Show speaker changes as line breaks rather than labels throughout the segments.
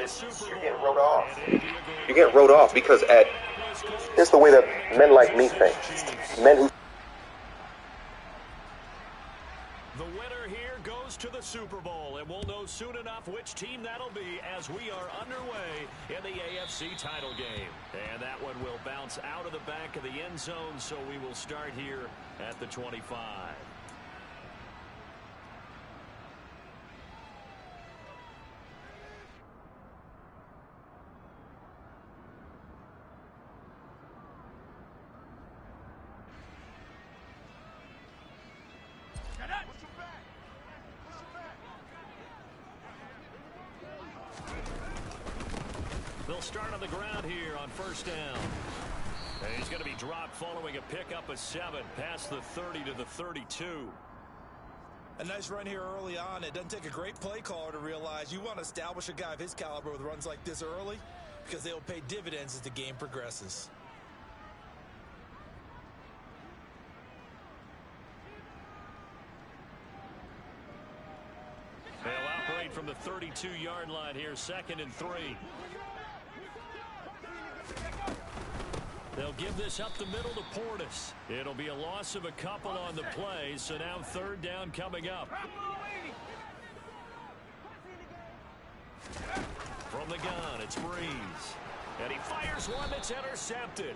you're getting wrote off. You're getting wrote off because it's the way that men like me think. Men who...
The winner here goes to the Super Bowl, and we'll know soon enough which team that'll be as we are underway in the AFC title game. And that one will bounce out of the back of the end zone, so we will start here at the 25. They'll start on the ground here on first down. And he's going to be dropped following a pickup of 7 past the 30 to the 32.
A nice run here early on. It doesn't take a great play caller to realize you want to establish a guy of his caliber with runs like this early because they'll pay dividends as the game progresses.
They'll operate from the 32-yard line here, 2nd and 3. They'll give this up the middle to Portis. It'll be a loss of a couple on the play, so now 3rd down coming up. From the gun, it's Breeze. And he fires one that's intercepted.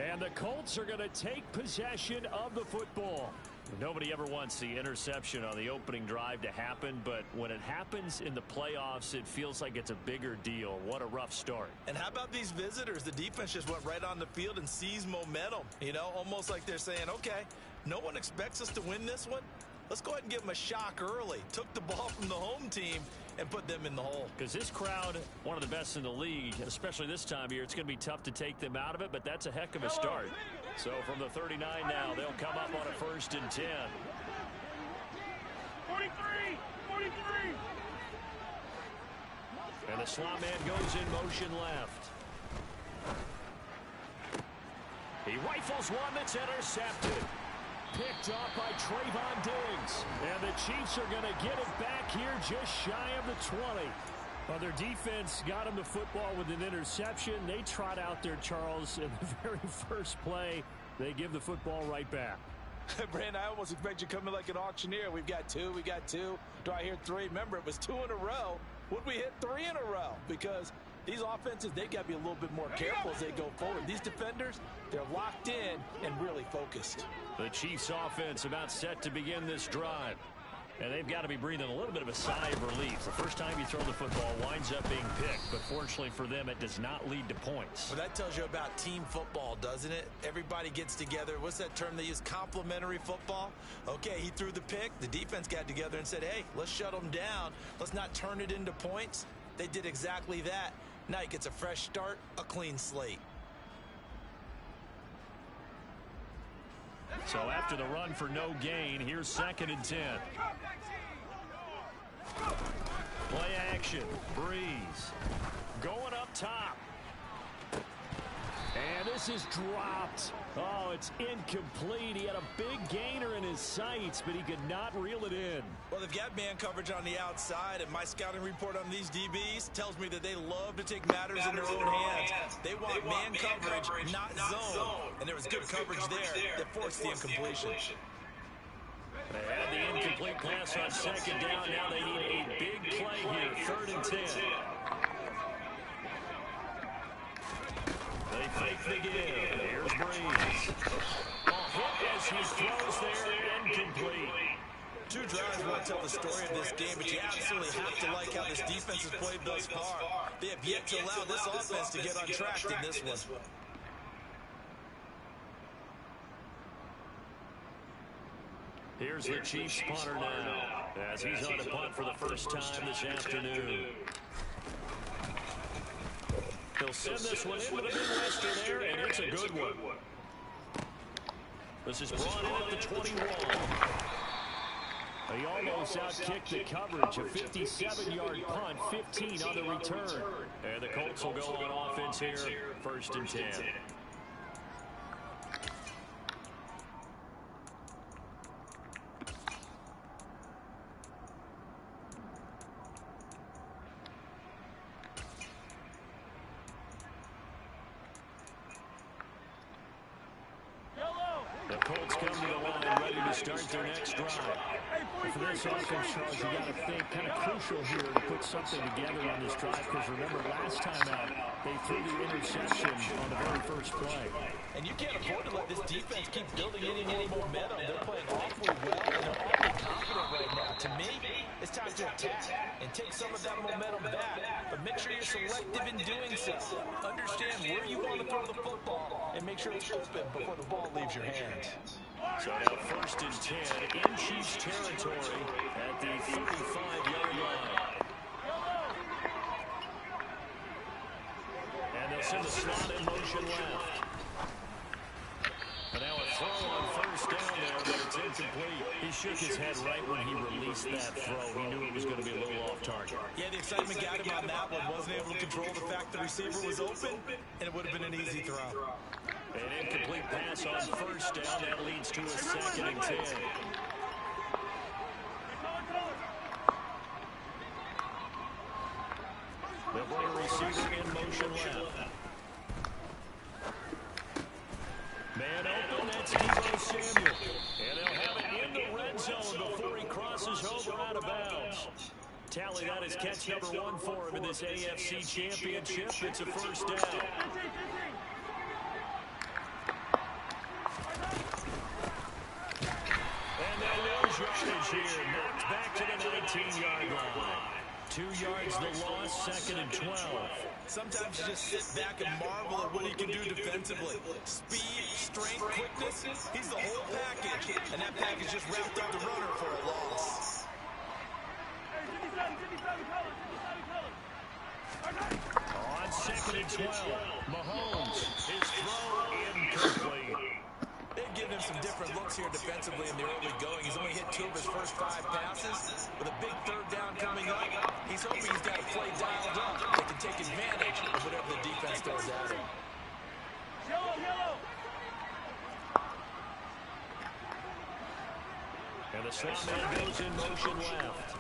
And the Colts are going to take possession of the football. Nobody ever wants the interception on the opening drive to happen, but when it happens in the playoffs, it feels like it's a bigger deal. What a rough start.
And how about these visitors? The defense just went right on the field and seized momentum. You know, almost like they're saying, okay, no one expects us to win this one. Let's go ahead and give them a shock early. Took the ball from the home team and put them in the hole.
Because this crowd, one of the best in the league, especially this time of year, it's going to be tough to take them out of it, but that's a heck of a start. So from the 39 now, they'll come up on a 1st and 10.
43.
And the slot man goes in motion left. He rifles one that's intercepted. Picked off by Trayvon Diggs. And the Chiefs are going to get it back here just shy of the 20. Well, their defense got him the football with an interception. They trot out there, Charles, in the very first play. They give the football right back.
Brandon, I almost expect you to come in like an auctioneer. We've got 2. Do I hear 3? Remember, it was 2 in a row. Would we hit 3 in a row? Because these offenses, they got to be a little bit more careful as they go forward. These defenders, they're locked in and really focused.
The Chiefs offense about set to begin this drive. And they've got to be breathing a little bit of a sigh of relief. The first time you throw the football winds up being picked, but fortunately for them, it does not lead to points.
Well, that tells you about team football, doesn't it? Everybody gets together. What's that term they use? Complementary football? Okay, he threw the pick. The defense got together and said, hey, let's shut them down. Let's not turn it into points. They did exactly that. Now he gets a fresh start, a clean slate.
So after the run for no gain, here's 2nd and 10. Play action. Breeze. Going up top. And this is dropped. Oh, it's incomplete. He had a big gainer in his sights, but he could not reel it in.
Well, they've got man coverage on the outside, and my scouting report on these DBs tells me that they love to take matters in their own hands. They want man coverage, not zone. And there was good coverage there that forced the incompletion.
They had the incomplete pass on 2nd down. Now they need a big play here, 3rd and 10. They fake the give. Here's Breeze. Ball hit as he throws there, incomplete.
2 drives won't tell the story of this game, but you absolutely have to like how this defense has played thus far. They have yet to allow this offense to get untracked in this one.
Here's the Chiefs punter now, as he's on a punt for the first time this afternoon. He'll send this one into the Midwestern there, and it's a good one. This is brought in at the 21. He almost outkicked the coverage. A 57-yard punt, 15 on the return. And the Colts will go on offense here, 1st and 10. to start their next drive. For this offense, Charles, you got to think kind of crucial here to put something together on this drive, because remember, last time out, they threw the interception on the very first play.
And you can't afford to let this defense keep building any more momentum. They're playing awfully well, and they're awfully confident right now. To me, it's time to attack and take some of that momentum back. But make sure you're selective in doing so. Understand where you want to throw the football and make sure it's open before the ball leaves your hands.
So now 1st and 10 in Chiefs territory at the 35-yard line. And they'll send the slot in motion left. And now a throw on 1st down there, but it's incomplete. He shook his head right when he released that throw. He knew it was going to be a little off target.
Yeah, the excitement got him on that one. Wasn't able to control the fact the receiver was open, and it would have been an easy throw.
An incomplete pass on 1st down. That leads to a 2nd and 10. They'll bring a receiver in motion left. Man open, that's Deebo Samuel. And they'll have it in the red zone before he crosses over out of bounds. Tally, that is catch number 1 for him in this AFC Championship. It's a 1st down. And they'll lose yardage here. Knocked back to the 19-yard line. 2 yards the loss, 2nd and 12.
Sometimes you just sit back and marvel at what he can do defensively. Speed, strength, quickness, he's the whole package. And that package just wrapped up the runner for a loss.
On 2nd and 12, Mahomes, his throw incomplete.
They've given him some different looks here defensively in the early going. He's only hit 2 of his first 5 passes. With a big 3rd down coming up, he's hoping he's got a play dialed up that can take advantage of whatever the defense throws at him.
And the slot man goes in motion left.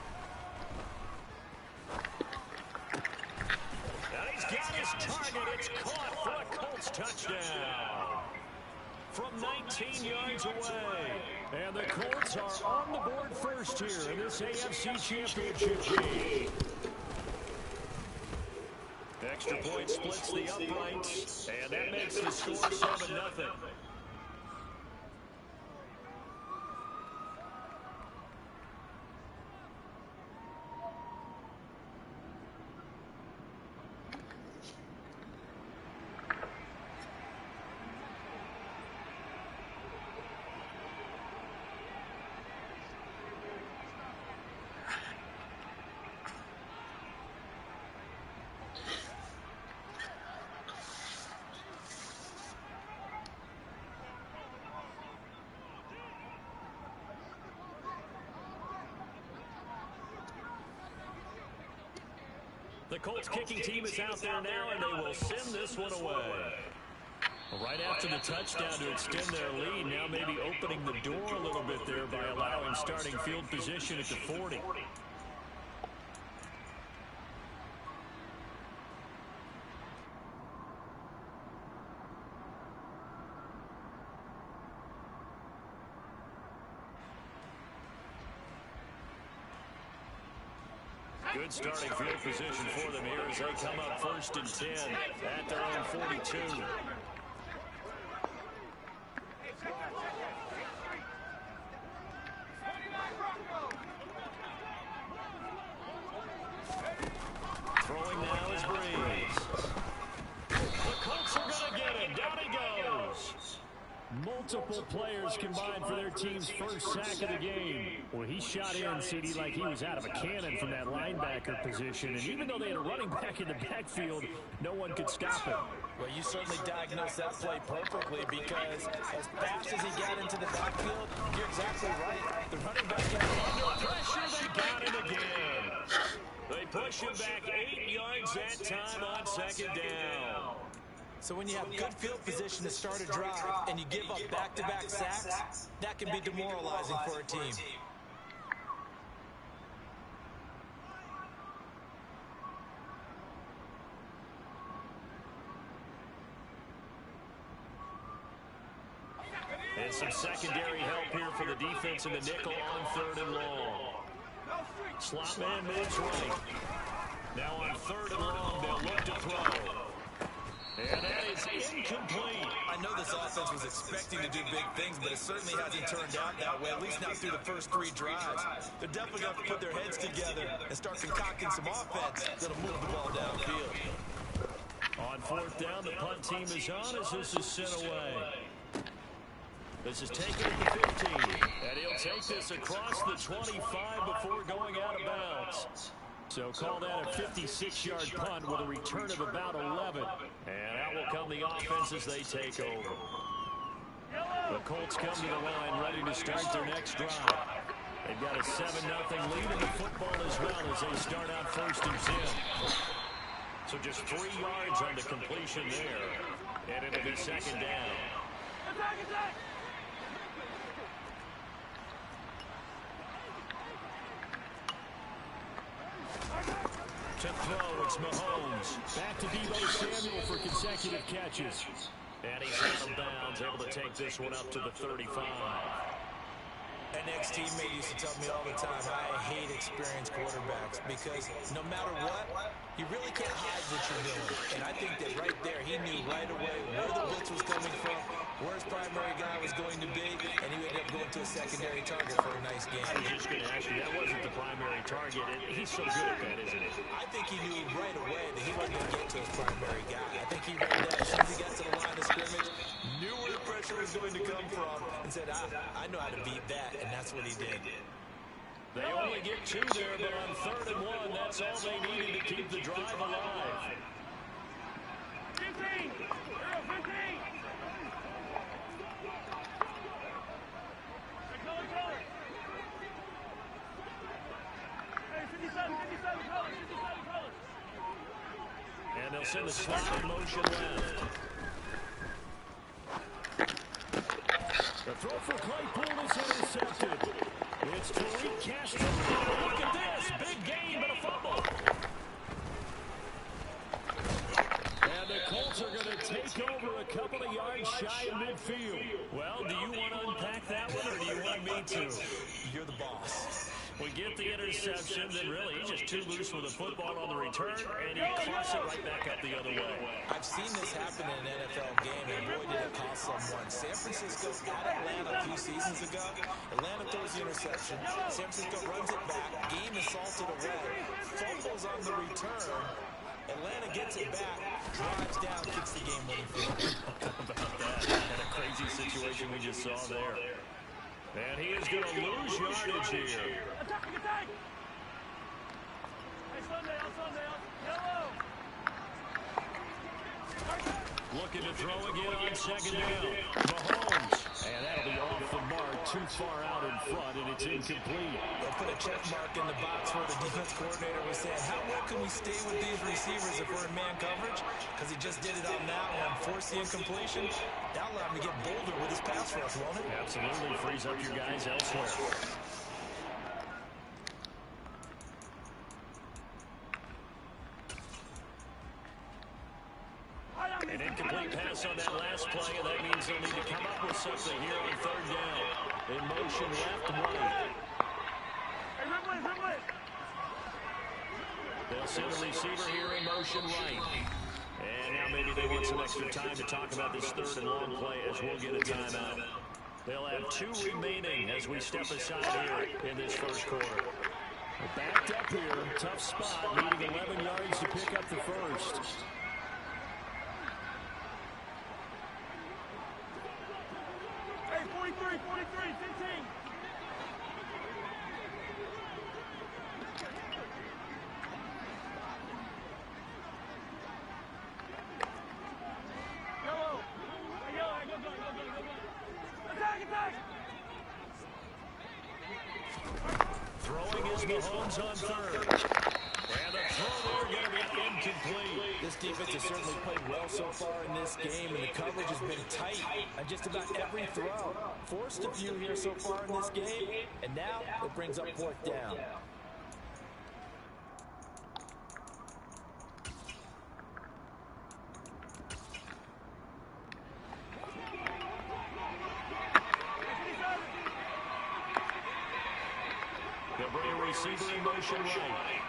And he's got his target. It's caught for a Colts touchdown. From 19 yards away. And the Colts are on the board first here in this AFC Championship game. Extra point splits the uprights, and that makes the score 7-0. The Colts kicking team is out there now, and they will send this one away. Right after the touchdown to extend their lead, now maybe opening the door a little bit there by allowing starting field position at the 40. Good starting field position for them here as they come up 1st and 10 at their own 42. Throwing now is Breeze. The Colts are going to get him. Down he goes. Multiple players combined for their team's first sack of the game. Well, he shot in, CD, like he was out of a cannon from that linebacker position. And even though they had a running back in the backfield, no one could stop him.
Well, you certainly diagnosed that play perfectly, because as fast as he got into the backfield, you're exactly right. The running back got under
Pressure, they got him again. They push him back 8 yards that time on 2nd down.
So when you have good field position to start a drive and you give up back-to-back sacks, that can be demoralizing for a team.
His some secondary help here for the defense in the nickel on 3rd and long. Slot man moves right. Now on 3rd and long, they'll look to throw. And that is incomplete.
I know this offense was expecting to do big things, but it certainly hasn't turned out that way, at least not through the first 3 drives. They're definitely going to have to put their heads together and start concocting some offense that'll move the ball downfield.
On 4th down, the punt team is on as this is sent away. This is taken at the 15, and he'll take this across the 25 before going out of bounds. So call that a 56-yard punt with a return of about 11. And out will come the offense as they take over. The Colts come to the line ready to start their next drive. They've got a 7-0 lead in the football as well as they start out 1st and 10. So just 3 yards on the completion there. And it'll be 2nd down. To throw, it's Mahomes. Back to Deebo Samuel for consecutive catches. And he's out of bounds, able to take this one up to the 35.
An ex-teammate used to tell me all the time, I hate experienced quarterbacks because no matter what, you really can't hide what you're doing. And I think that right there, he knew right away where the blitz was coming from, where his primary guy was going to be, and he ended up going to a secondary target for a nice game.
I was just going to ask you, that wasn't the primary target. He's so good at that, isn't he?
I think he knew right away that he wasn't going to get to his primary guy. I think he read that as soon as he got to the line of scrimmage, knew where the pressure was going to come from, and said, I know how to beat that, and that's what he did.
They only get 2 there, but on 3rd and 1, that's all they needed to keep the drive alive.
15! 15!
And they'll send the slot in motion left. The throw for Claypool is intercepted. It's Tariq Castro. Look at this. Big gain, but a fumble. And the Colts are going to take over a couple of yards shy of midfield. Well, do you want to unpack that one, or do you want me to?
You're the boss.
We get the interception, then really he's just too loose with the football on the return, and he clocks it right back up the other way.
I've seen this happen in an NFL game, and boy, did it cost someone. San Francisco got Atlanta a few seasons ago. Atlanta throws the interception. San Francisco runs it back. Game is salted away. Fumbles on the return. Atlanta gets it back, drives down, kicks the game-winning field.
How about that? And a crazy situation we just saw there. And he is going to lose yardage here.
Attack! Attack! Hey, Sunday, yellow!
Looking to throw again on 2nd down. Mahomes. And that'll be off the mark, too far out in front, and it's incomplete.
They'll put a check mark in the box where the defense coordinator was saying, how well can we stay with these receivers if we're in man coverage? Because he just did it on that one, forced the incompletion. That'll allow him to get bolder with his pass rush, won't it?
Absolutely, frees up your guys elsewhere. An incomplete pass on that last play, and that means they'll need to come up with something here on 3rd down. In motion left, right. They'll send a receiver here in motion right. And now maybe they want some extra time to talk about this 3rd and long play as we'll get a timeout. They'll have 2 remaining as we step aside here in this 1st quarter. Backed up here, tough spot, needing 11 yards to pick up the first.
Hey, 43, 15!
Throwing is Mahomes on 3rd. And the throw there going to be incomplete.
This defense has certainly played well so far in this game, and the coverage has been tight on just about every throw. Forced a few here so far in this game, and now it brings up 4th down.
motion right.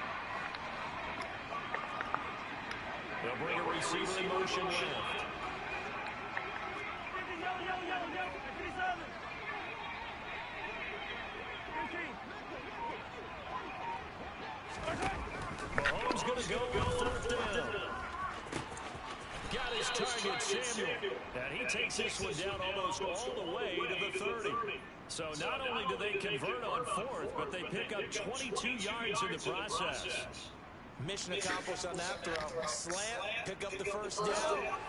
They'll bring a receiver in motion left. Mahomes going to go with fourth down. Got his target, Samuel. And he takes this one down almost all the way to the 30. So not only do they convert on fourth, but they pick up 22 yards in the process.
Mission accomplished on that throw. Slant, pick up the first down.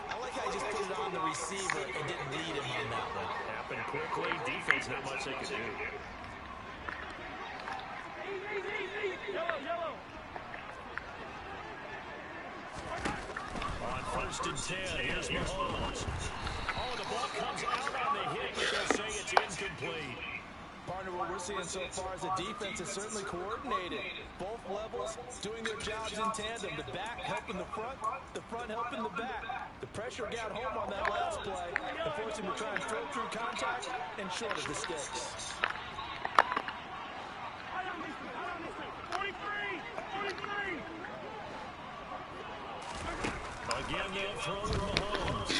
I like how he just put it on the receiver and didn't lead him on that one.
Happened quickly. Defense, not much they could do.
Yellow.
On first and 10, here's Mahomes. Oh, the ball comes out on the hit, but they'll say it's incomplete.
Partner, what we're seeing so far is the defense is certainly coordinated. Both levels doing their jobs in tandem. The back helping the front helping the back. The pressure got home on that last play and forced him to try and throw through contact and short of the sticks.
43.
Again, they'll throw to Mahomes.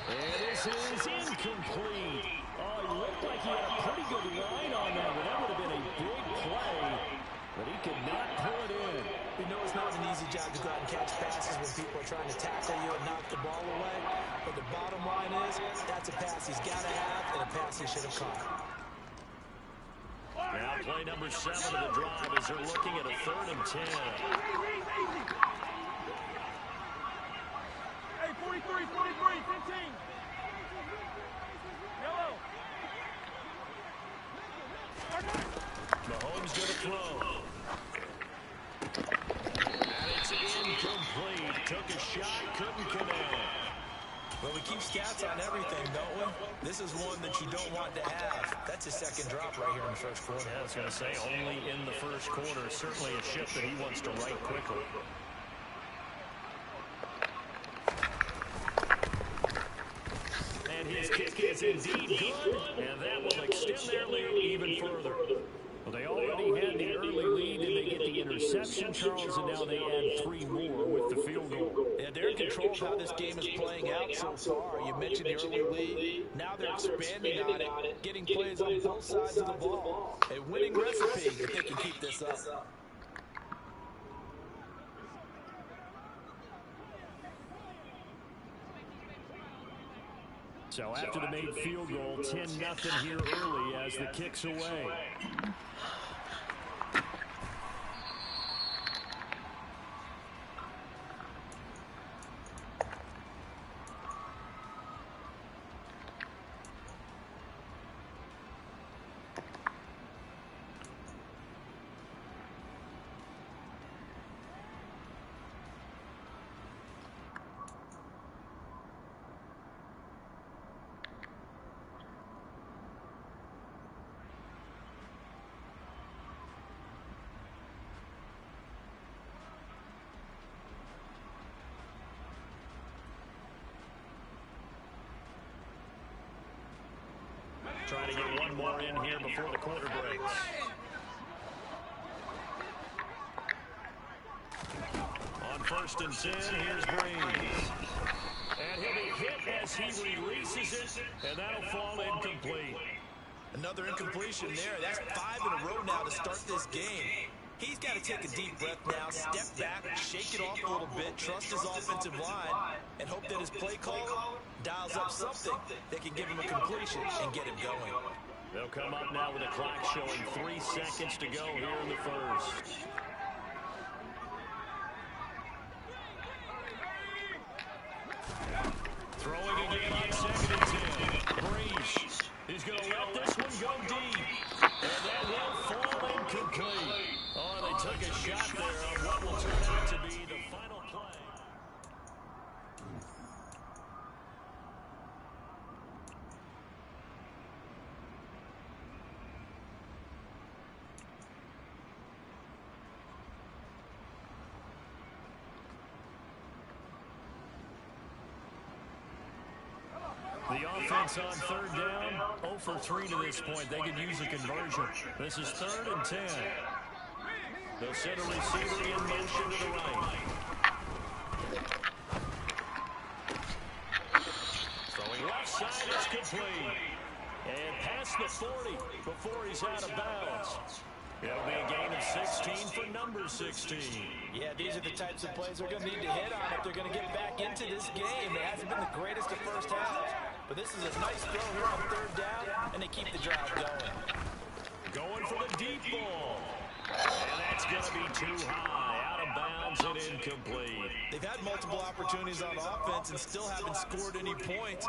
And this is incomplete. Oh, he looked like he had a pretty good line on that one. That would have been a big play, but he could not pull it in.
We know it's not an easy job to go out and catch passes when people are trying to tackle you and knock the ball away. But the bottom line is, that's a pass he's got to have and a pass he should have caught.
Now play number 7 of the drive as they're looking at a 3rd and 10.
Hey, 43, 15. Yellow.
Mahomes going to throw. And it's incomplete. Took a shot, couldn't connect.
Well, we keep stats on everything, don't we? This is one that you don't want to have. That's a second drop right here in the first quarter.
Yeah, I was going to say, only in the first quarter. Certainly a shift that he wants to right quickly. And his kick is indeed good, and that will extend their lead even further. Well, they already had the early lead, and they get the interception, Charles, and now they add 3 more with the field goal.
Yeah, they're in control of how this game is playing out so far. You mentioned the early lead. Now they're expanding on it, getting plays on both sides of the ball. A winning recipe if they can keep this up.
So after the made field goal, 10-0 here early as the kick's away. Trying to get one more in here before the quarter breaks. On first and 10, here's Breeze. And he'll be hit as he releases it, and that'll fall incomplete.
Another incompletion there. That's 5 in a row now to start this game. He's got to take a deep breath now, step back, shake it off a little bit, trust his offensive line, and hope that his play caller dials up something that can give him a completion and get him going.
They'll come up now with a clock showing 3 seconds to go here in the first. Throwing again on 2nd and 10. Breeze. He's going to let this one go deep. And that will fall incomplete. Oh, they took a shot there on what will turn out to be the final play. The defense on third down. 0 for 3 to this point. They could use a conversion. This is 3rd and 10. They'll send a receiver in motion to the right. Throwing left side, it's complete. And past the 40 before he's out of bounds. It'll be a gain of 16 for number 16.
Yeah, these are the types of plays they're going to need to hit on if they're going to get back into this game. It hasn't been the greatest of first halves, but this is a nice throw here on third down, and they keep the drive going.
Going for the deep ball. And that's going to be too high. Out of bounds and incomplete.
They've had multiple opportunities on offense and still haven't scored any points.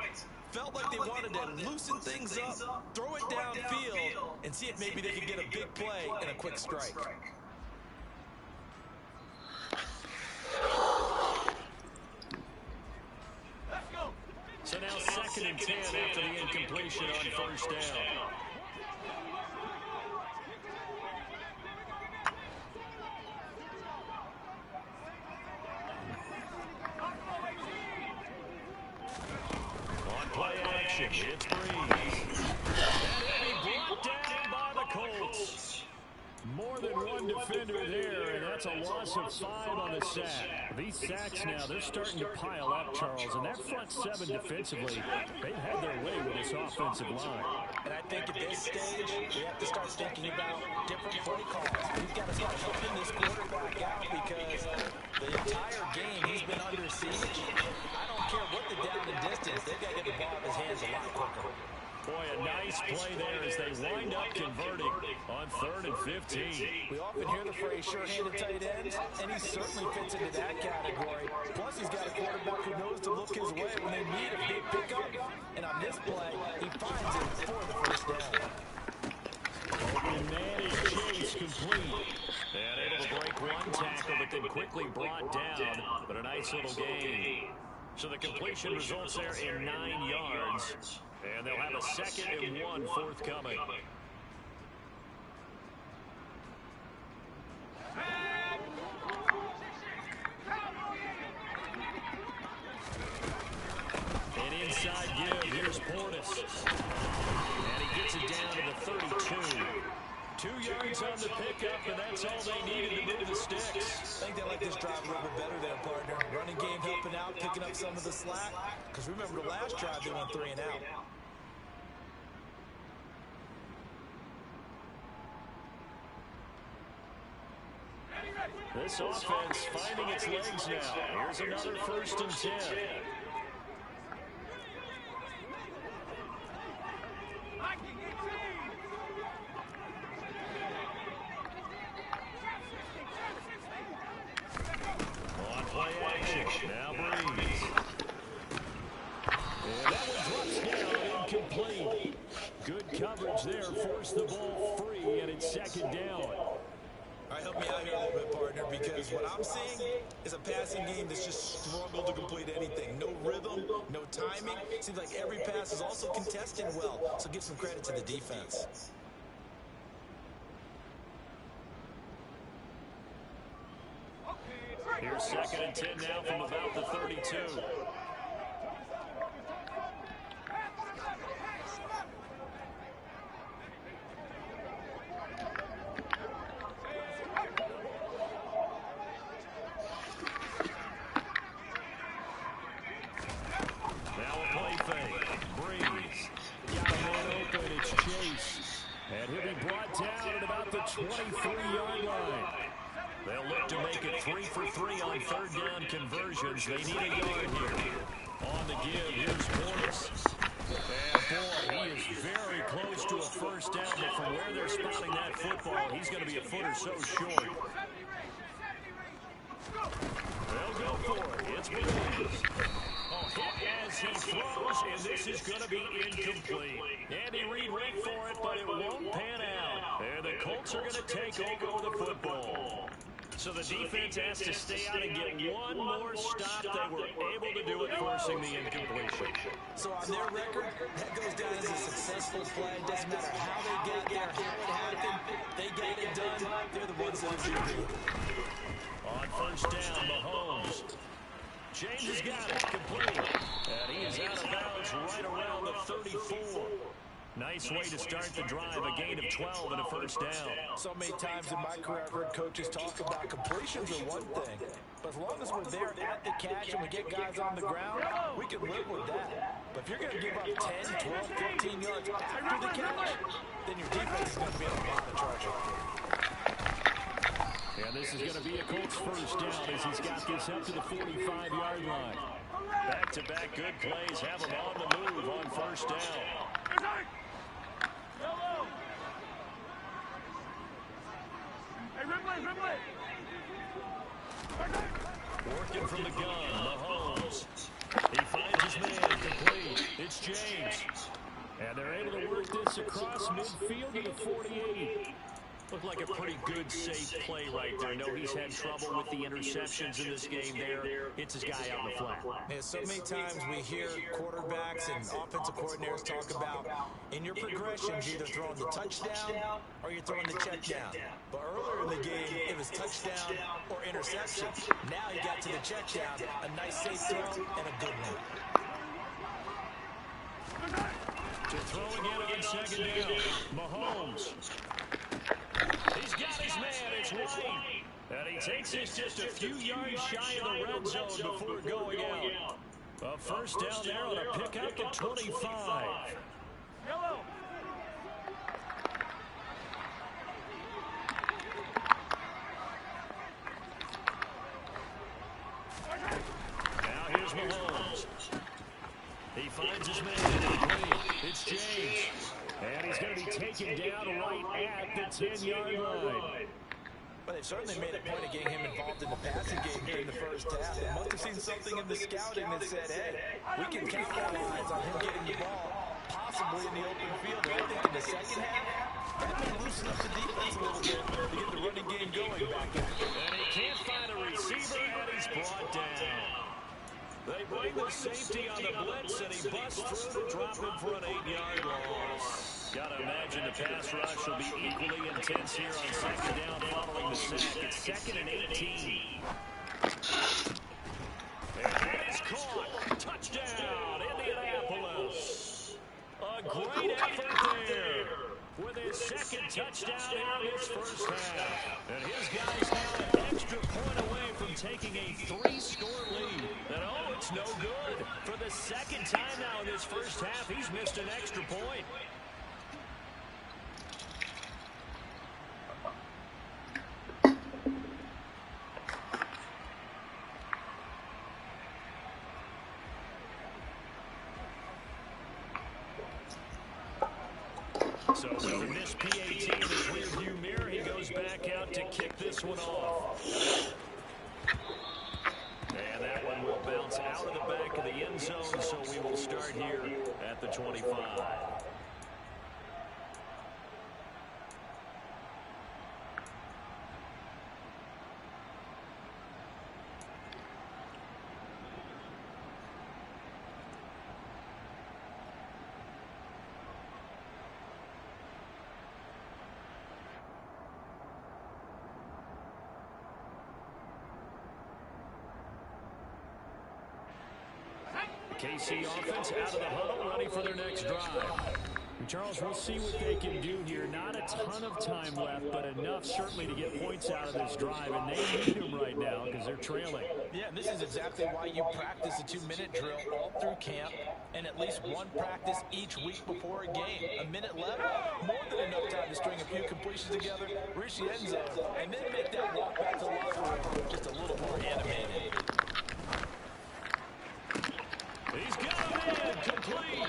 Felt like they wanted to loosen things up, throw it downfield, and see if maybe they could get a big play and a quick strike.
So now 2nd and 10 after the incompletion on first down. Play action. It's Breeze. And he brought down by the Colts. More than one defender there, and that's a loss of 5 on the sack. These sacks now, they're starting to pile up, Charles, and that front 7 defensively, they've had their way with this offensive line.
And I think at this stage, we have to start thinking about different play calls. We've got to start helping this quarterback out because the entire game he's been under siege. I don't care what the down and distance, they've got to get the ball in his hands a lot quicker.
Boy, a nice play there as they wind up converting on 3rd and 15.
We often hear the phrase sure-handed tight ends, and he certainly fits into that category. Plus, he's got a quarterback who knows to look his way when they need a big pickup. And on this play, he finds it for the first down.
Open man is Chase complete. And able to break one tackle, but then quickly brought down. But a nice little gain. So the completion results there in 9 yards. And they'll have a 2nd and 1 forthcoming. An inside give. Here's Portis. And he gets it down to the 32. 2 yards on the pickup, and that's all they needed to move the sticks.
I think they like this drive a little bit better there, partner. Running game helping out, picking up some of the slack. Because remember the last drive, they went 3 and out.
This offense finding its legs now. Here's another 1st and 10. On play action. Now Breeze. And that one drops down incomplete. Good coverage there. Forced the ball free, and it's 2nd down.
All right, help me out here a little bit, partner, because what I'm seeing is a passing game that's just struggled to complete anything. No rhythm, no timing. Seems like every pass is also contested well, so give some credit to the defense.
Here's 2nd and 10 now from about the 32. And he'll be brought down at about the 23-yard line. They'll look to make it 3 for 3 on 3rd down conversions. They need a yard here. On the give, here's Portis. And boy, he is very close to a 1st down, but from where they're spotting that football, he's going to be a foot or so short. They'll go for it. It's Breeze. Hit as he throws, and this is going to be incomplete. Andy Reid went for it, but it won't pan out. And the Colts are going to take over the football. So the defense has to stay out and get one more stop. They were able to do it, forcing the incompletion.
So on their record, that goes down as a successful play. Doesn't matter how they got there, how it happened. They got it done. They're the ones that should do.
On 1st down, Mahomes. James has got it. Complete. And he is out of bounds right around the 34. Nice way to start the drive, a gain of 12 and a first down.
So many times in my career I've heard coaches talk about completions are one thing, but as long as we're there at the catch and we get guys on the ground, we can live with that. But if you're going to give up 10, 12, 15 yards after the catch, then your defense is going to be in a lot of trouble.
And this is going to be a Colts first down as he's got this up to the 45-yard line. Back-to-back good plays have him on the move on first down. Working from the gun, Mahomes. He finds his man complete. It's James. And they're able to work this across midfield to the 48. Looked like a pretty good, safe play right there. No, he's had trouble with the interceptions in this game there. It's his guy out in the flat.
Yeah, so many times we hear quarterbacks and offensive coordinators talk about in your progressions, you're either throwing the touchdown or you're throwing the check down. But earlier in the game, it was touchdown or interception. Now he got to the check down, a nice safe throw and a good one.
To throw again on second down, Mahomes. He's got his man, it's White. And he takes this just a few yards shy of the red zone before going out. A first down there on a pickup at 25. Now here's Mahomes. He finds his man. It's James. And he's going to be taken down right at the 10-yard line.
But they've certainly made a point of getting him involved in the passing game here in the first half. They must have seen something in the scouting that said, hey, we can capitalize on him getting the ball, possibly in the open field. I think in the second half, that may loosen up the defense a little bit to get the running game going back in.
And he can't find a receiver, and he's brought down. They bring the safety on the blitz, and he busts through to drop him for an 8-yard loss. Gotta imagine the pass rush will be equally intense here on second down following the sack. It's 2nd and 18. And that is caught. Touchdown, Indianapolis. A great effort there with his second touchdown here in his first half. And his guys now an extra point away from taking a 3-score lead. And oh, it's no good. For the second time now in this first half, he's missed an extra point. So with a missed PAT in his rearview mirror, he goes back out to kick this one off. And that one will bounce out of the back of the end zone, so we will start here at the 25. KC offense out of the huddle, ready for their next drive. And Charles, we'll see what they can do here. Not a ton of time left, but enough certainly to get points out of this drive. And they need them right now because they're trailing.
Yeah, and this is exactly why you practice a 2-minute drill all through camp and at least one practice each week before a game. A minute left, more than enough time to string a few completions together, reach the end zone, and then make that walk back to the locker room just a little more animated.
He's got him in, complete.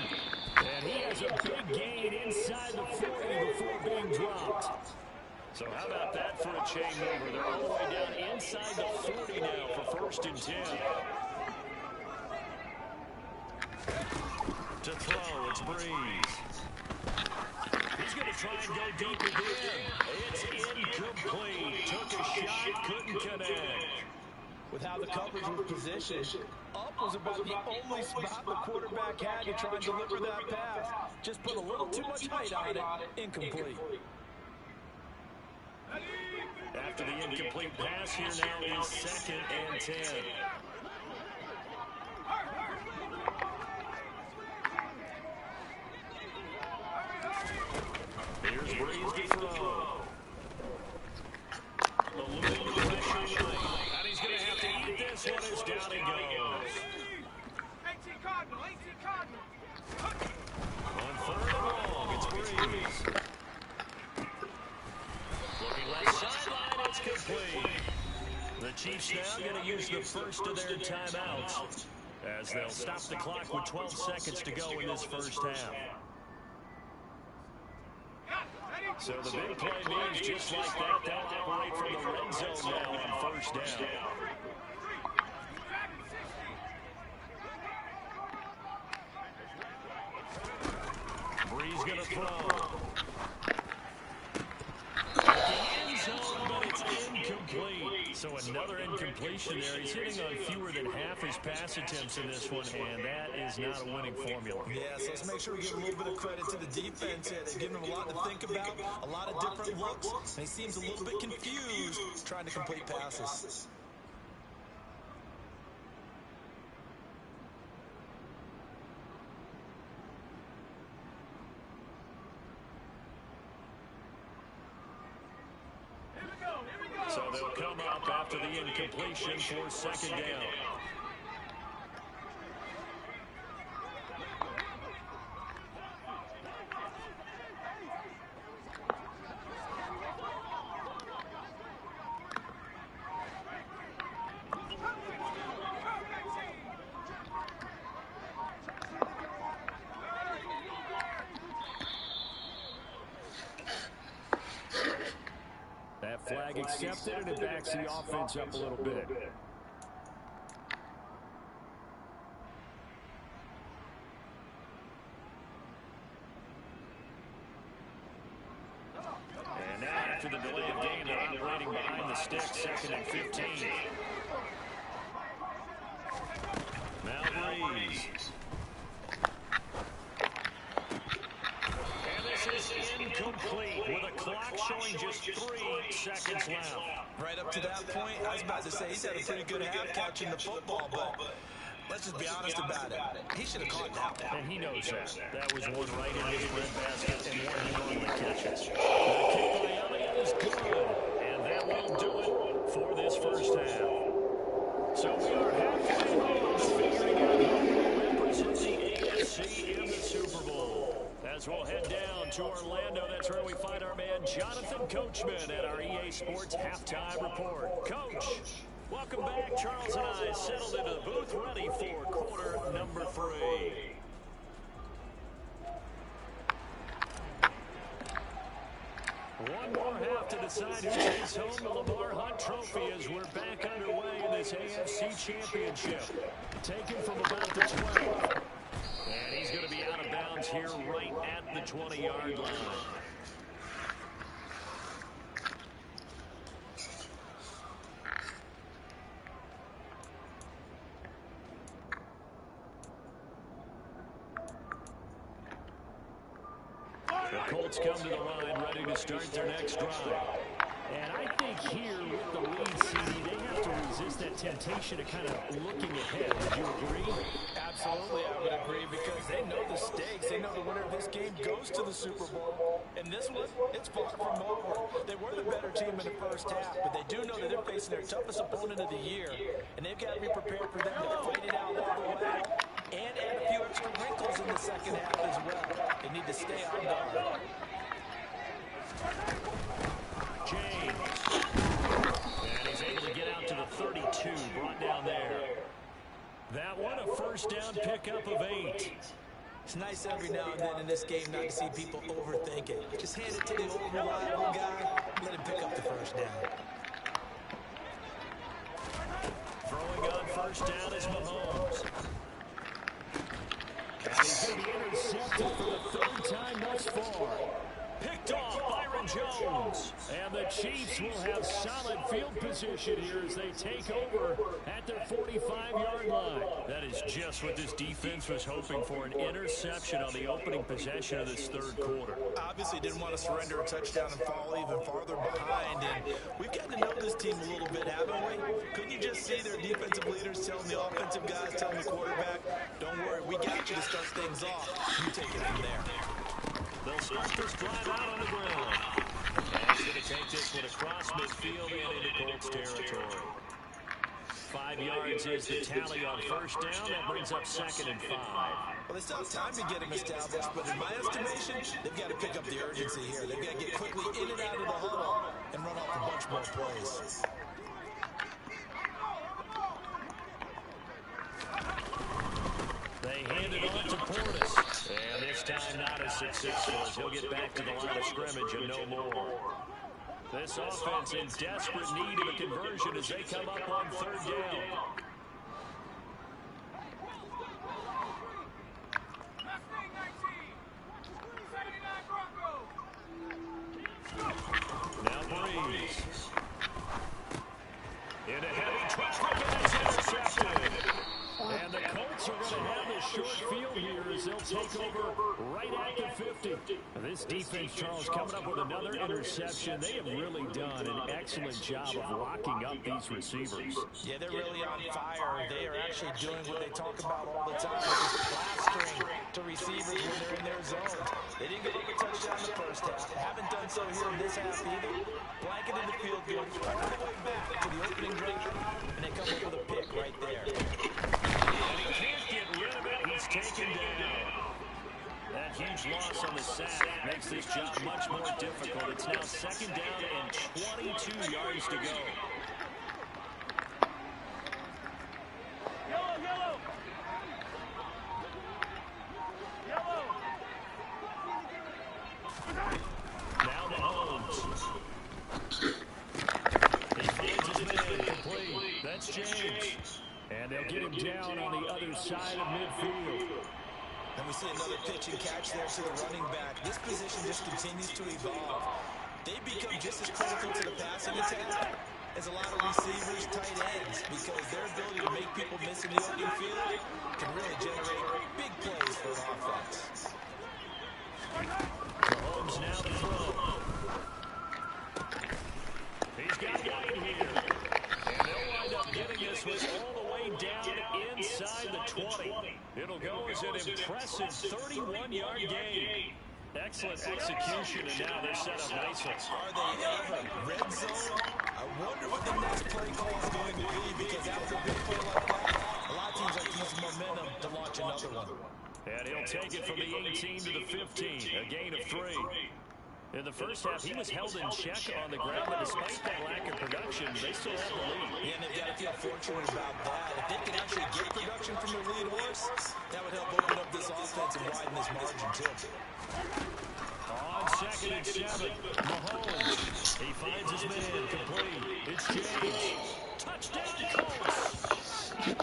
And he has a big gain inside the 40 before being dropped. So how about that for a chain mover? They're all the way down inside the 40 now for 1st and 10. To throw, it's Breeze. He's going to try and go deep again. It's incomplete. Took a shot, couldn't connect.
With how the coverage was positioned, up was about the only spot the quarterback had to try and deliver that pass. Just put a little too much height on it, incomplete.
After the incomplete pass, here now is 2nd and 10. this one is down and goes.
18 Cardinal, 18 Cardinal.
On third and long, it's Breeze. Looking left sideline, it's complete. The Chiefs now going to use the first of their timeouts as they'll stop the clock with 12 seconds to go in this first half. So the big play means just like that, they'll operate from the red zone now on first down. Breeze going to throw. At the end zone, but it's incomplete. So another incompletion there. He's hitting on fewer than half his pass attempts in this one, and that is not a winning formula.
Yeah, so let's make sure we give a little bit of credit to the defense here. They're giving him a lot to think about, a lot of different looks, and he seems a little bit confused trying to complete passes.
So they'll come up after the incompletion for second down. That flag accepted, and it backs the offense up a little bit. And now after the delay of game, they're operating behind the sticks, second and 15. Now Breeze. Is incomplete with a clock showing just 3 seconds left.
Right up to that point, I was about to say he's had a pretty good half catching the football, but let's just be honest about it. He should have caught that one.
And he knows that. That was one right in his breadbasket and one he normally catches. The kick by Elliott is good, and that will do it for this first half. So we are halfway home to figuring out who will represent the AFC in the Super Bowl. As we'll head down to Orlando, that's where we find our man Jonathan Coachman at our EA Sports Halftime Report. Coach, welcome back. Charles and I settled into the booth ready for quarter number 3. One more half to decide who takes home the Lamar Hunt Trophy as we're back underway in this AFC Championship. Taken from about the 12. And he's going to be out of bounds here right at the 20-yard line. The Colts come to the line, ready to start their next drive. And I think here with the lead, CD, they have to resist that temptation of kind of looking ahead. Would you agree?
Absolutely, I would agree, because they know the stakes. They know the winner of this game goes to the Super Bowl. And this one, it's far from over. They were the better team in the first half, but they do know that they're facing their toughest opponent of the year. And they've got to be prepared for them to fight it out all the way and add a few extra wrinkles in the second half as well. They need to stay on guard.
James. And he's able to get out to the 32, brought down there. That one, a first down pickup of 8.
It's nice every now and then in this game not to see people overthink it. Just hand it to the old reliable guy, let him pick up the first down.
Throwing on first down is Mahomes. And he's going to be intercepted for the 3rd time thus far. Picked off Byron Jones. And the Chiefs will have solid field position here as they take over at their 45-yard line. That is just what this defense was hoping for, an interception on the opening possession of this 3rd quarter.
Obviously didn't want to surrender a touchdown and fall even farther behind. And we've gotten to know this team a little bit, haven't we? Couldn't you just see their defensive leaders telling the offensive guys, telling the quarterback, don't worry, we got you to start things off. You take it from there.
They'll start this drive out on the ground. And he's going to take this one across midfield and into Colts territory. 5 yards is the tally on first down. That brings up 2nd and 5.
Well, they still have time to get him established, but in my estimation, they've got to pick up the urgency here. They've got to get quickly in and out of the huddle and run off a bunch more plays.
They hand it on to Portis. And this time not as successful as he'll get back to the line of scrimmage and no more. This offense in desperate need of a conversion as they come up on 3rd down. Now Breeze. Into heavy traffic and it's intercepted. And the Colts are going to have the short field here as they'll take over right at the 50. This defense, Charles, coming up with another interception. They have really done an excellent job of locking up these receivers.
Yeah, they're really on fire. They are actually doing what they talk about all the time, which is plastering to receivers when they're in their zones. They didn't get a touchdown in the first half. Haven't done so here in this half either. Blanketed the field goal all the way back to the opening drive, and they come up with a pick right there.
And he can't get rid of it. He's taken down. That huge loss on the sack makes this job much more difficult. It's now 2nd down and 22 yards to go.
Yellow.
Now Mahomes. He finds his man complete. That's James. And they'll get him down on the other side of midfield.
And we see another pitch and catch there to the running back. This position just continues to evolve. They become just as critical to the passing attack as a lot of receivers, tight ends, because their ability to make people miss in the open field can really generate big plays for an offense.
Mahomes now to throw. He's got White here. And they'll wind up getting this one all the way down inside the 20. It'll go as an impressive 31-yard gain. Excellent execution, and now they're set up nicely.
Are they ever? Red zone? I wonder what the next play call is going to be, because after a big play like that, a lot of teams like to use momentum to launch another one.
And he'll take it from the 18 to the 15, a gain of 3. In the first half, he was held in check on the ground, but despite that lack of production, they still have the lead.
Yeah, and they've got to feel fortunate about that. If they can actually get production from their lead horse, that would help open up this offense and widen this margin, too.
On 2nd and 7, Mahomes. He finds his man complete. It's James. Touchdown, Colts. A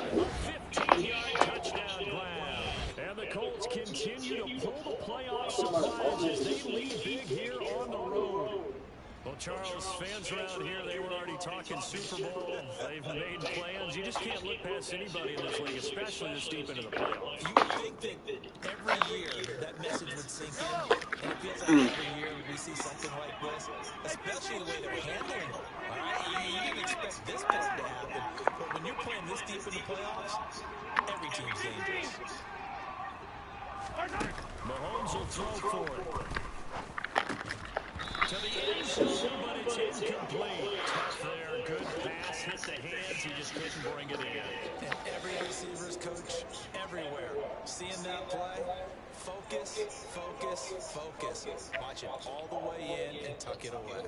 15-yard touchdown grab. And the Colts continue to pull the playoff supplies as they lead big here on the road. Well, Charles, fans around here, they were already talking Super Bowl. They've made plans. You just can't look past anybody in this league, especially this deep into the playoffs.
You would think that every year that message would sink in, and it feels like every year we see something like this, especially the way they're handling it. All right? You didn't expect this part to happen, but when you're playing this deep in the playoffs, every team's dangerous.
Mahomes will throw for it. To the end zone, but it's incomplete. Tough there. Good pass. Hit the hands. He just couldn't bring it in.
And every receiver's coach everywhere. Seeing that play, focus, focus, focus. Watch it all the way in and tuck it away.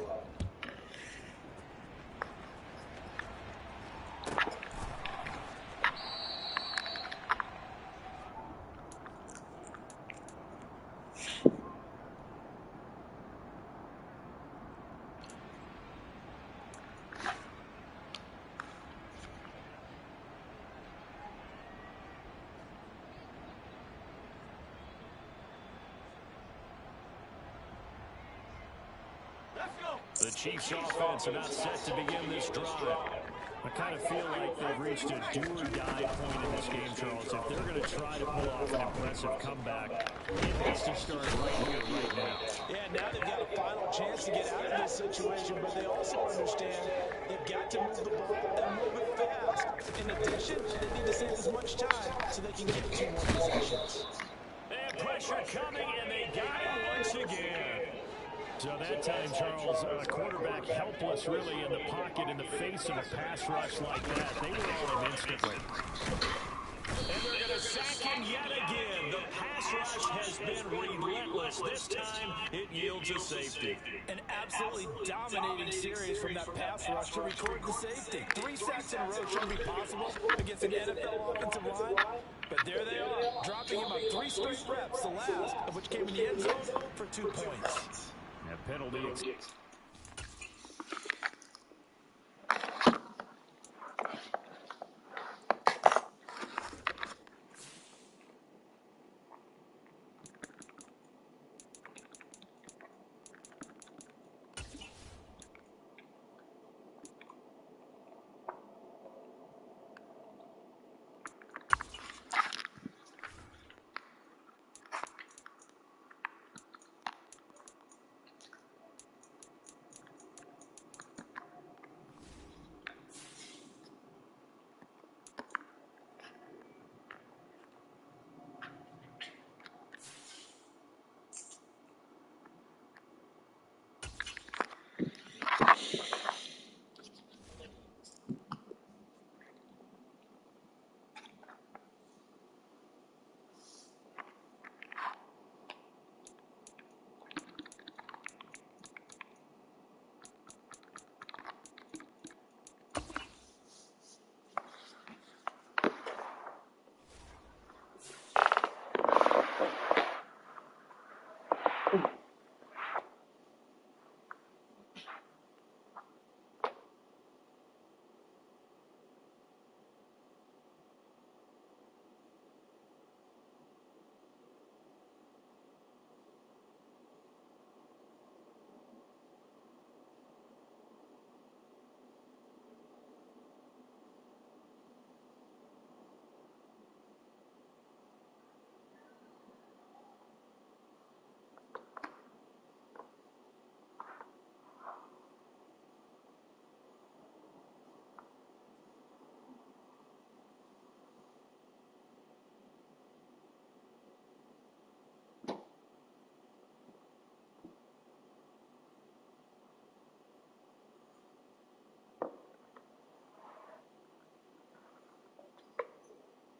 The Chiefs' offense are not set to begin this drive. I kind of feel like they've reached a do-or-die point in this game, Charles. If they're going to try to pull off an impressive comeback, it needs to start right here, right now.
Yeah, now they've got a final chance to get out of this situation, but they also understand they've got to move the ball and move it fast. In addition, they need to save as much time so they can get 2 more possessions.
And pressure coming, and they got it once again. So that time, Charles, quarterback helpless really in the pocket in the face of a pass rush like that. They were on him instantly.
And they're going to sack him yet again. The pass rush has been relentless. This time, it yields a safety. An absolutely dominating series from that pass rush to record the safety. 3 sacks in a row shouldn't be possible against an NFL offensive line. But there they are, dropping him on 3 straight reps, the last of which came in the end zone for 2 points.
That penalty.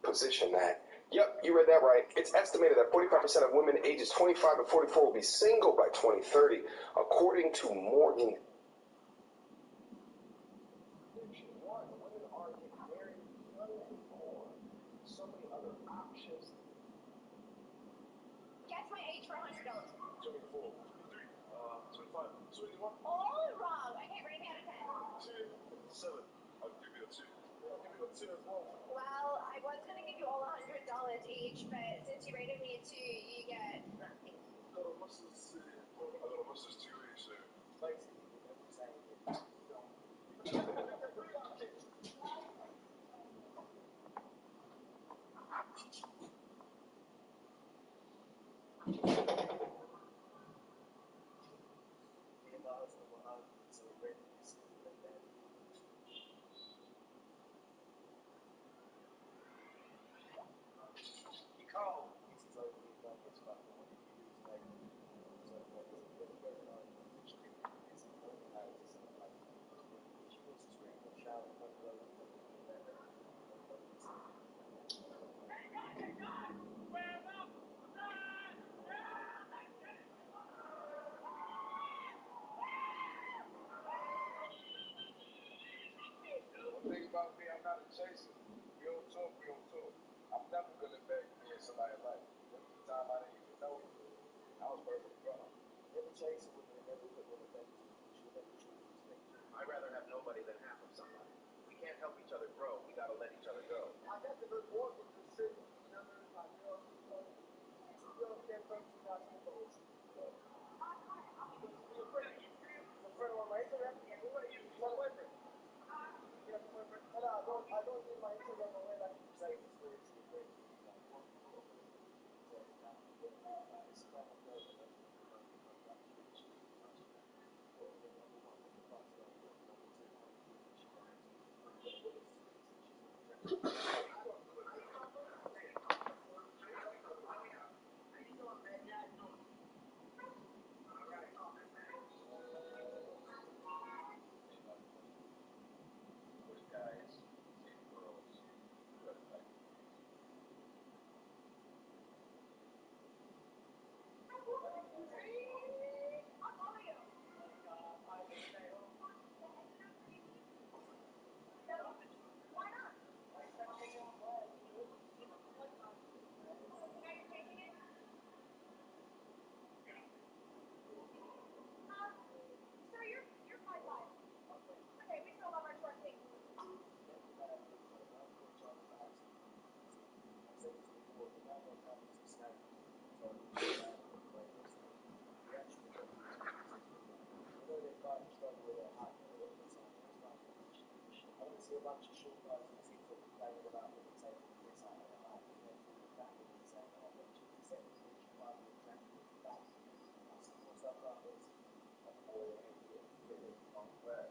Position that. Yep, you read that right. It's estimated that 45% of women ages 25 to 44 will be single by 2030, according to Morgan. Women are getting married young and born. So many other options.
Guess my age for $100.
24. 23. 25. 21.
All wrong. Okay, rate me out of 10.
7. I'll give you a 2. I'll give you a 2 as well.
Well, I was going to give you all $100 each, but since you rated me a 2, you get nothing.
Agora vocês tio isso. Vai ser. Thing about me, I'm not a chaser. We don't talk. I'm never gonna beg me in somebody's life. There was a time I didn't even know you. I was perfectly wrong. Never chase women and never put women back to you. You should never truly respect you. I'd rather have nobody than half of somebody. We can't help each other grow. We gotta let each other go. I got the good work with this city. You know, there's my girl. You don't get 13,000 votes. You're a friend. You're a friend of my Instagram? Yeah, who are you? My boyfriend. I don't need my Instagram away like you say this way. See a bunch of short guys on TikTok complaining about the taking the piss out of them. I think they're doing exactly the same. I bet you the seconds which you might be exactly that. That's more stuff like this. That's more than anything. Really long way.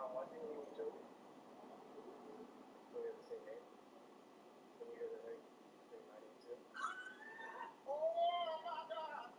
Why do you need to? We have the same name. Can you hear the name? I need to. Oh my God!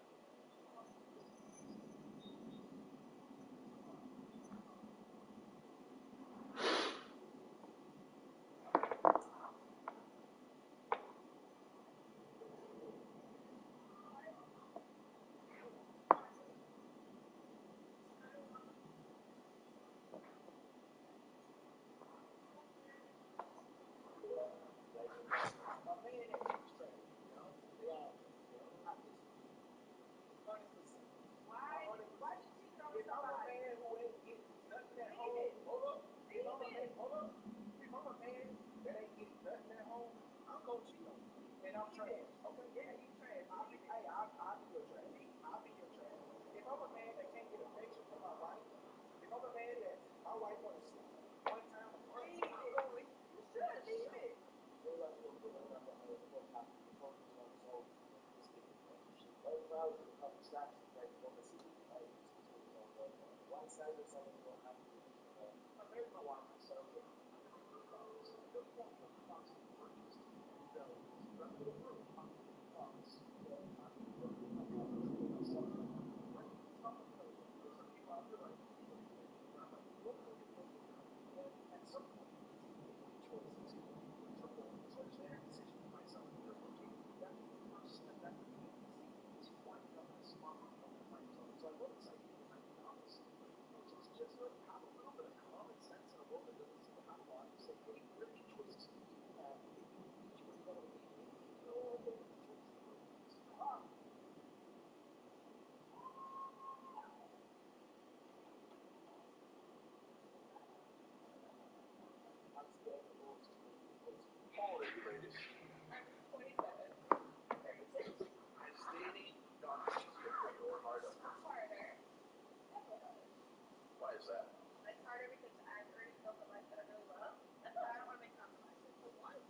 Why is that?
It's harder because I've already built a life that I really love, so I don't want to make compromises.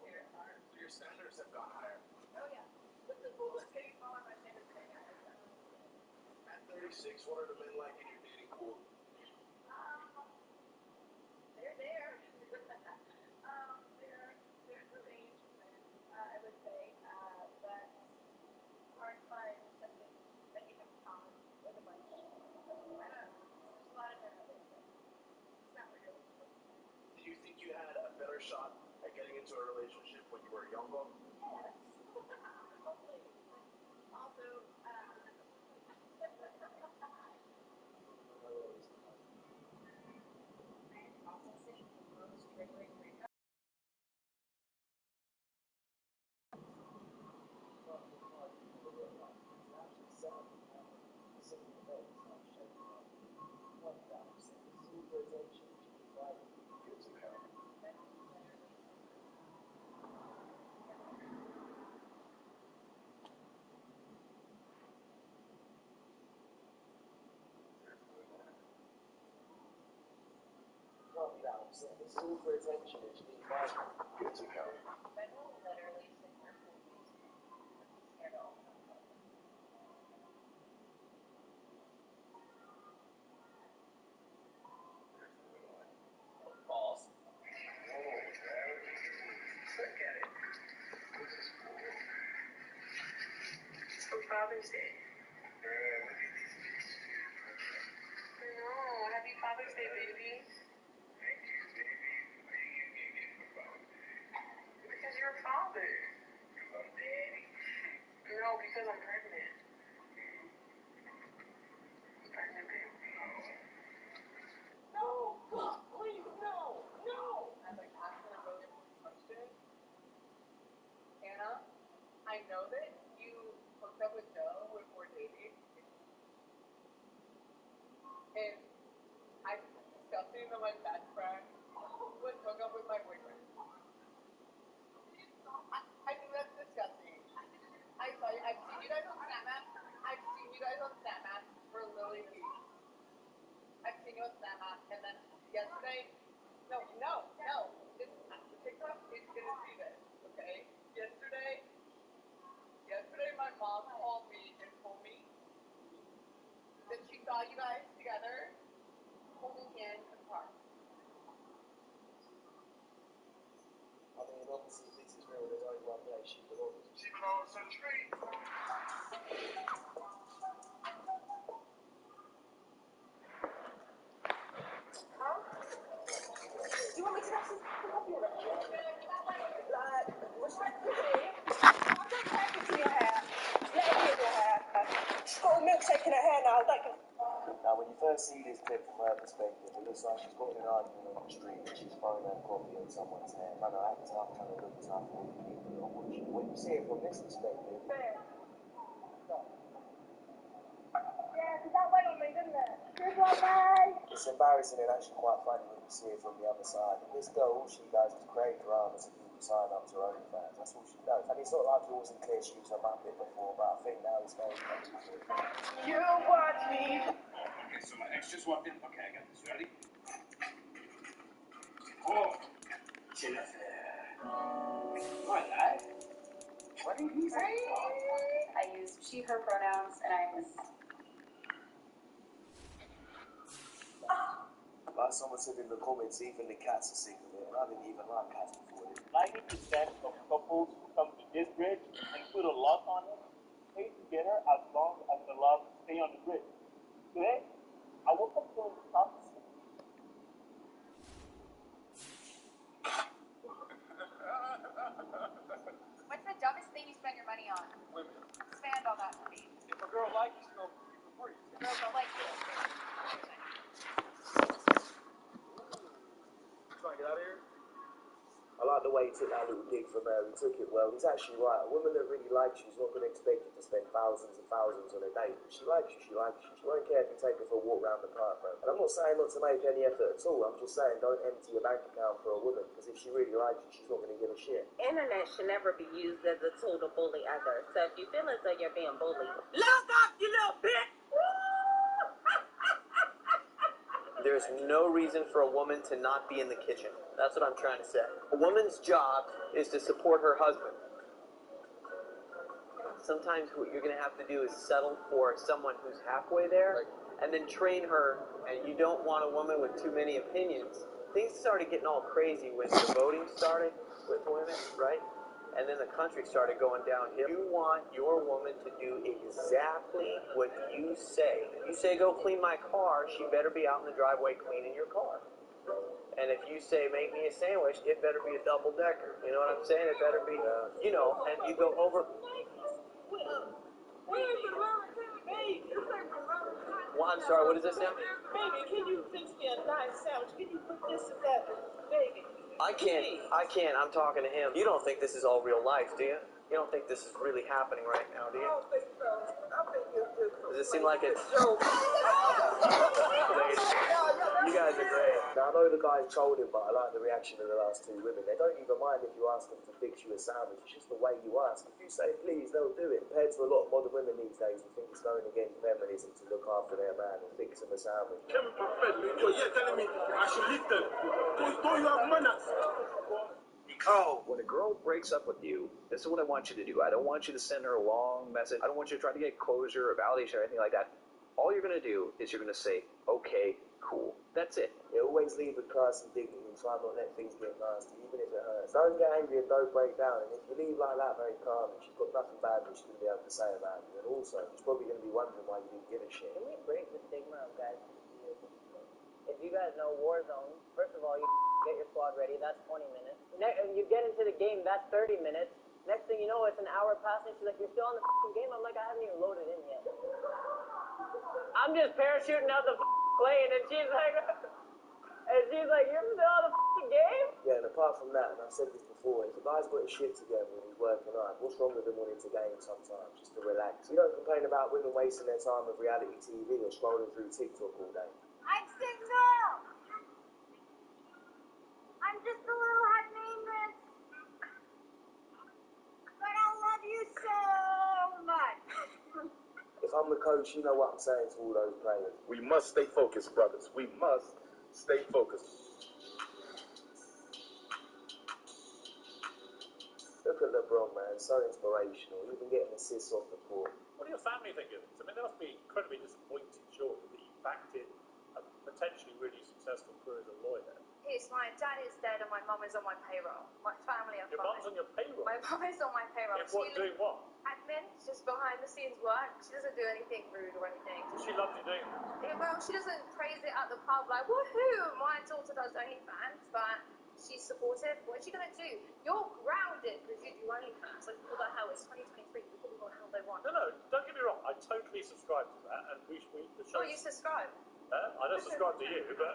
Very hard.
So your standards have gone higher.
Oh yeah. It's getting smaller. My standards are getting higher. So.
At 36, what are the men like in your dating pool?
They're there. They're the range of men, I would say, but hard to find something that you have in common with a bunch. I don't know. There's a lot of men out there, but it's not what you're looking for.
Do you think you had a better shot at getting into a relationship when you were younger?
Yes. Hopefully. Also, processing the most triggering breakup.
This is all for attention. It's being vital. Good to go.
Men will literally stick their whole face in it. I'm scared to open up about them.
Boss. Oh, look at it. This is cool.
It's for Father's Day. No, happy Father's Day, baby.
Thank you, baby. Why do you give me a gift for Father's Day?
Because you're a father.
Because I'm daddy.
No, because I'm pregnant. know that you hooked up with Joe when we're dating? And I think it's disgusting that my best friend would hook up with my boyfriend. I think that's disgusting. I'm sorry, I've seen you guys on Snapchat. I've seen you guys on Snapchat for Lily Lee. I've seen you on Snapchat, and then yesterday, no. TikTok is gonna see this, okay? Yesterday, my mom called me and told me that she saw you guys together holding hands in the park.
I mean, obviously, this is real. There's only one place she belongs.
She belongs to the street.
You want me to have some coffee or respectfully, I've got package in your hair. Let me in your hair. She's got a milkshake in her hair now.
Now, when you first see this clip from her perspective, it looks like she's got an argument on the street and she's throwing her coffee on someone's hair. Trying to act tough, trying to look tough, all you people are watching. When you see it from this perspective,
Yeah, because that went on me, didn't it? Goodbye.
it's embarrassing and actually quite funny when you see it from the other side. And this girl, all she does is create drama so people sign up to her OnlyFans. That's all she does. And it's not like it wasn't clear she was a muppet before, but I think now it's very clear.
You watch me.
Okay, so my ex just walked in. Okay, I got this. Ready? Oh, c'est l'affaire. Voilà. What did he say?
I use she, her pronouns, and I was.
Like someone said in the comments, even the cats are sick of it. I didn't even like cats before this.
90% of couples who come to this bridge and put a lock on it stay together as long as the love stay on the bridge. Today, I woke up feeling toxic.
What's the dumbest thing you spend your money on?
Women.
Expand on that for me.
If a girl likes you, she'll keep you for free.
The girls don't like you.
Trying to get out of here?
I like the way he took that little dig from her. He took it well. He's actually right. A woman that really likes you is not going to expect you to spend thousands and thousands on a date. If she likes you, she likes you. She won't care if you take her for a walk around the park, bro. And I'm not saying not to make any effort at all. I'm just saying don't empty your bank account for a woman, because if she really likes you, she's not going to give a shit.
Internet should never be used as a tool to bully others. So if you feel as though you're being bullied,
Look up, you little bitch.
There's no reason for a woman to not be in the kitchen. That's what I'm trying to say. A woman's job is to support her husband. Sometimes what you're going to have to do is settle for someone who's halfway there and then train her, and you don't want a woman with too many opinions. Things started getting all crazy when the voting started with women, right? And then the country started going downhill. You want your woman to do exactly what you say. You say, go clean my car, she better be out in the driveway cleaning your car. And if you say, make me a sandwich, it better be a double-decker. You know what I'm saying? It better be, you know, and you go over... Well, I'm sorry, what is this now?
Baby, can you fix me a nice sandwich? Can you put this in that? Baby.
I can't. I'm talking to him. You don't think this is all real life, do you? You don't think this is really happening right now, do you?
I don't think so. I think it's just
Does it seem like it's...
joke.
You guys are great.
Now, I know the guy told him, but I like the reaction of the last two women. They don't even mind if you ask them to fix you a sandwich. It's just the way you ask. If you say please, they'll do it. Compared to a lot of modern women these days who think it's going against feminism to look after their man and fix them a sandwich.
So you're telling me I should leave them? Don't you have manners?
Oh, when a girl breaks up with you, this is what I want you to do. I don't want you to send her a long message. I don't want you to try to get closure or validation or anything like that. All you're going to do is you're going to say, okay, cool. That's it.
You always leave with class and dignity and try not to let things get nasty, even if it hurts. Don't get angry and don't break down. And if you leave like that very calm, she's got nothing bad that she's going to be able to say about you. And also, she's probably going to be wondering why you didn't give a shit.
can we break the stigma of guys? If you guys know Warzone, first of all, you get your squad ready, that's 20 minutes. You get into the game, that's 30 minutes. Next thing you know, it's an hour passing. She's like, you're still on the game? I'm like, I haven't even loaded in yet. I'm just parachuting out the plane, and she's like, you're still on the game?
Yeah, and apart from that, and I've said this before, if a guy's got his shit together and he's working hard, what's wrong with him wanting to game sometimes, just to relax? You don't complain about women wasting their time with reality TV or scrolling through TikTok all day.
I'm single! I'm just a little high-maintenance. But I love you so much.
If I'm the coach, you know what I'm saying to all those players.
We must stay focused, brothers. We must stay focused.
Look at LeBron, man. So inspirational. Even getting assists off the court.
What do your family think of this? I mean, they must be incredibly disappointed, surely, that you backed in a potentially really successful career as a lawyer.
Yes, my dad is dead and my mum is on my payroll. My family are
Your
fine.
mum's on your payroll?
My mum is on my payroll.
In what, doing what?
Admin, just behind the scenes work. She doesn't do anything rude or anything.
So she loves you doing that?
Yeah, well, she doesn't praise it at the pub like, woohoo! My daughter does OnlyFans, but she's supportive. What is she gonna do? You're grounded because you do OnlyFans. Like, what the hell? It's 2023. People do what the hell they want.
No, don't get me wrong. I totally subscribe to that, and the show.
Oh, you subscribe?
I don't subscribe to you, but.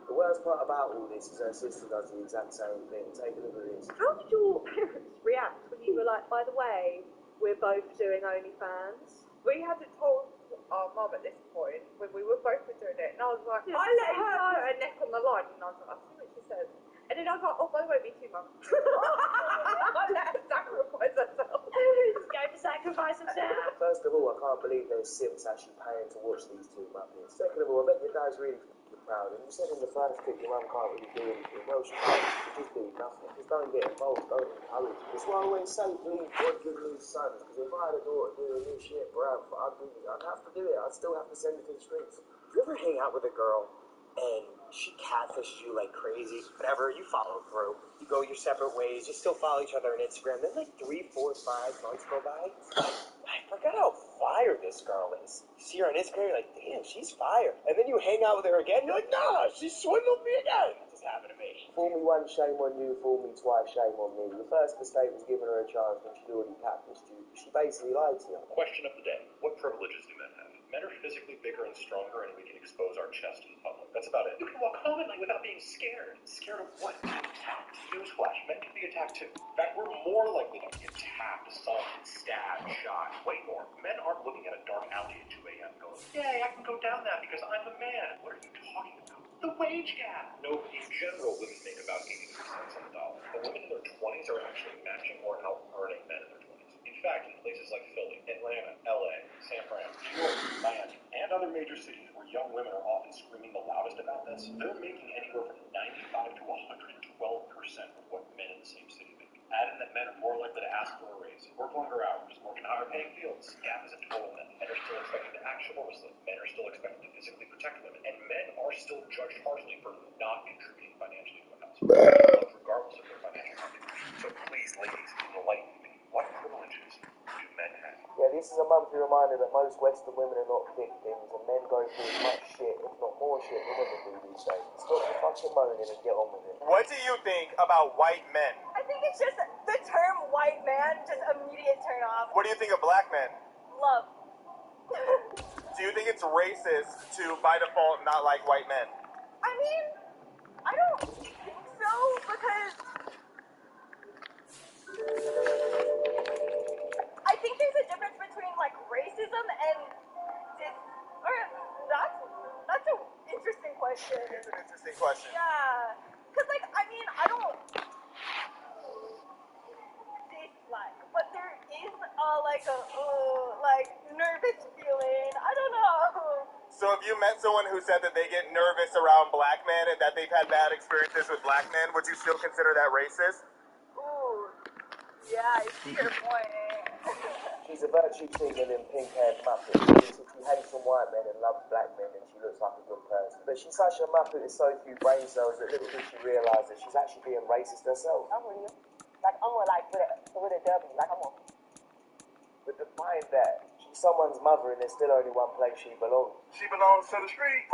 The worst part about all this is her sister does the exact same thing. Take a look at this.
How did your parents react when you were like, by the way, we're both doing OnlyFans?
We hadn't told our mum at this point when we were both doing it, and I was like,
Yeah,
I let her put her neck on the line, and I was like, I'll see what she says. And then I was like, oh, by the way, me too, mum. I let her sacrifice herself.
Just going to sacrifice himself.
First of all, I can't believe there's Sims actually paying to watch these two Muppets. Second of all, I bet your dad's really proud. And you said in the first clip your mum can't really do anything. Well, she can't. She just do nothing. Just don't get involved. Don't encourage. That's why I always say, please, God give me sons. Because if I had a daughter doing this shit, bruv, I'd have to do it. I'd still have to send her to the streets.
Do you ever hang out with a girl and she catfishes you like crazy? Whatever, you follow through. You go your separate ways. You still follow each other on Instagram. Then like 3, 4, 5 months go by. I forgot how fire this girl is. You see her on Instagram, you're like, damn, she's fire. And then you hang out with her again, you're like, nah, she swindled me again. That just happened to me.
Fool me once, shame on you. Fool me twice, shame on me. The first mistake was giving her a chance when she'd already catfished you. She basically lied to you.
Question of the day. What privileges do men have? Men are physically bigger and stronger, and we can expose our chest to the public. That's about it. You can walk confidently without being scared. Scared of what? Attacked. Newsflash. Men can be attacked too. In fact, we're more likely to be attacked, assaulted, stabbed, shot. Way more. Men aren't looking at a dark alley at 2 a.m. going, yay, I can go down that because I'm a man. What are you talking about? The wage gap. No, in general, women make about 83 cents on the dollar. But women in their 20s are actually matching or out-earning men in their 20s. In fact, in places like Philly, Atlanta, LA, San Fran, New York, Miami, and other major cities where young women are often screaming the loudest about this, they're making anywhere from 95 to 112% of what men in the same city make. Add in that men are more likely to ask for a raise, work longer hours, work in higher paying fields. Gap isn't total men. Men are still expected to act chivalrously. Men are still expected to physically protect women. And men are still judged harshly for not contributing financially to a household, regardless of their financial contribution. So please, ladies, enlighten me. What privileges do men have?
Yeah, this is a monthly reminder that most Western women are not victims, and men go through as much shit, if not more shit, than women do these days. Stop the fucking moaning and get on with it.
What do you think about white men?
I think it's just the term white man, just immediate turn off.
What do you think of black men?
Love.
Do you think it's racist to, by default, not like white men?
I mean, I don't think so, because I think there's a difference between like racism and that's an interesting question.
It's an interesting question.
Yeah, because like I mean I don't dislike, but there is like nervous feeling. I don't know.
So if you met someone who said that they get nervous around black men and that they've had bad experiences with black men, would you still consider that racist?
Ooh, yeah, I see your point.
She's a virtue singer in pink-haired Muppet. She hates on white men and loves black men, and she looks like a good person. But she's such a Muppet with so few brain cells that little did she realise that she's actually being racist herself.
I'm with you. Like I'm with a W. Like I'm on.
But define that. She's someone's mother, and there's still only one place she belongs.
She belongs to the street.